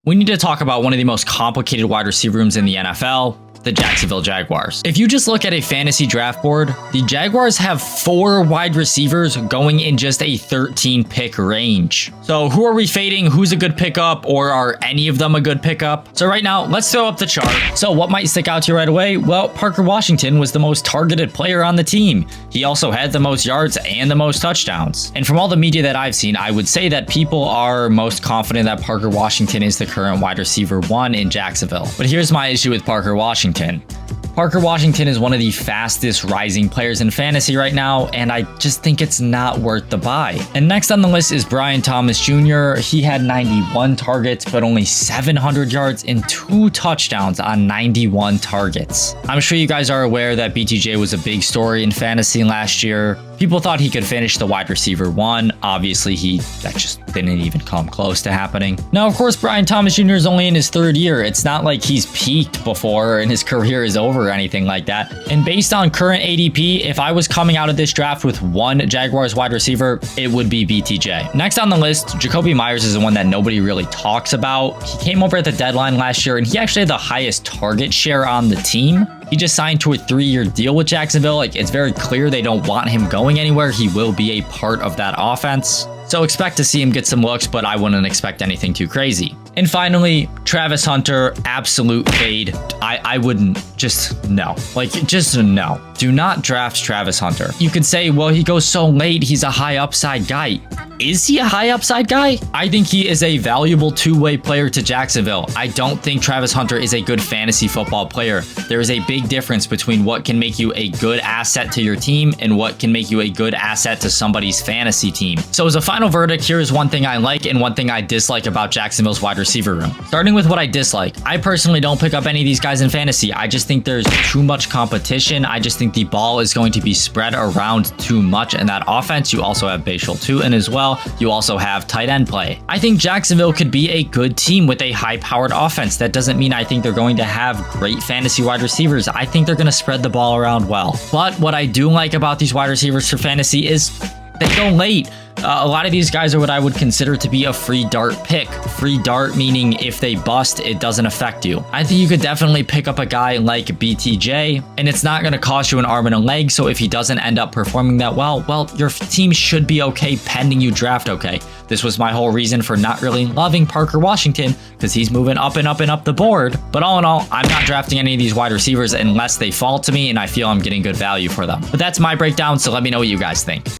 we need to talk about one of the most complicated wide receiver rooms in the NFL, the Jacksonville Jaguars. If you just look at a fantasy draft board, the Jaguars have 4 wide receivers going in just a 13 pick range. So who are we fading? Who's a good pickup, or are any of them a good pickup? So right now, let's throw up the chart. So what might stick out to you right away? Well, Parker Washington was the most targeted player on the team. He also had the most yards and the most touchdowns. And from all the media that I've seen, I would say that people are most confident that Parker Washington is the current wide receiver 1 in Jacksonville. But here's my issue with Parker Washington. Parker Washington is one of the fastest rising players in fantasy right now, and I just think it's not worth the buy. And next on the list is Brian Thomas Jr. He had 91 targets, but only 700 yards and 2 touchdowns on 91 targets. I'm sure you guys are aware that BTJ was a big story in fantasy last year. People thought he could finish the wide receiver 1. Obviously, that just didn't even come close to happening. Now, of course, Brian Thomas Jr. is only in his 3rd year. It's not like he's peaked before and his career is over or anything like that. And based on current ADP, if I was coming out of this draft with 1 Jaguars wide receiver, it would be BTJ. Next on the list, Jacoby Myers is the one that nobody really talks about. He came over at the deadline last year, and he actually had the highest target share on the team. He just signed to a 3-year deal with Jacksonville. Like, it's very clear they don't want him going anywhere. He will be a part of that offense. So expect to see him get some looks, but I wouldn't expect anything too crazy. And finally, Travis Hunter, absolute fade. I wouldn't, just no. Like, just no. Do not draft Travis Hunter. You could say, well, he goes so late, he's a high upside guy. Is he a high upside guy? I think he is a valuable 2-way player to Jacksonville. I don't think Travis Hunter is a good fantasy football player. There is a big difference between what can make you a good asset to your team and what can make you a good asset to somebody's fantasy team. So as a final verdict, here is one thing I like and one thing I dislike about Jacksonville's wide receiver room. Starting with what I dislike, I personally don't pick up any of these guys in fantasy. I just think there's too much competition. I just think the ball is going to be spread around too much in that offense. You also have Bashal Tutin as well. You also have tight end play. I think Jacksonville could be a good team with a high-powered offense. That doesn't mean I think they're going to have great fantasy wide receivers. I think they're going to spread the ball around well. But what I do like about these wide receivers for fantasy is they go late. A lot of these guys are what I would consider to be a free dart pick. Free dart meaning if they bust, it doesn't affect you. I think you could definitely pick up a guy like BTJ, and it's not going to cost you an arm and a leg, so if he doesn't end up performing that well, your team should be okay pending you draft okay. This was my whole reason for not really loving Parker Washington, because he's moving up and up and up the board. But all in all, I'm not drafting any of these wide receivers unless they fall to me and I feel I'm getting good value for them. But that's my breakdown, so let me know what you guys think.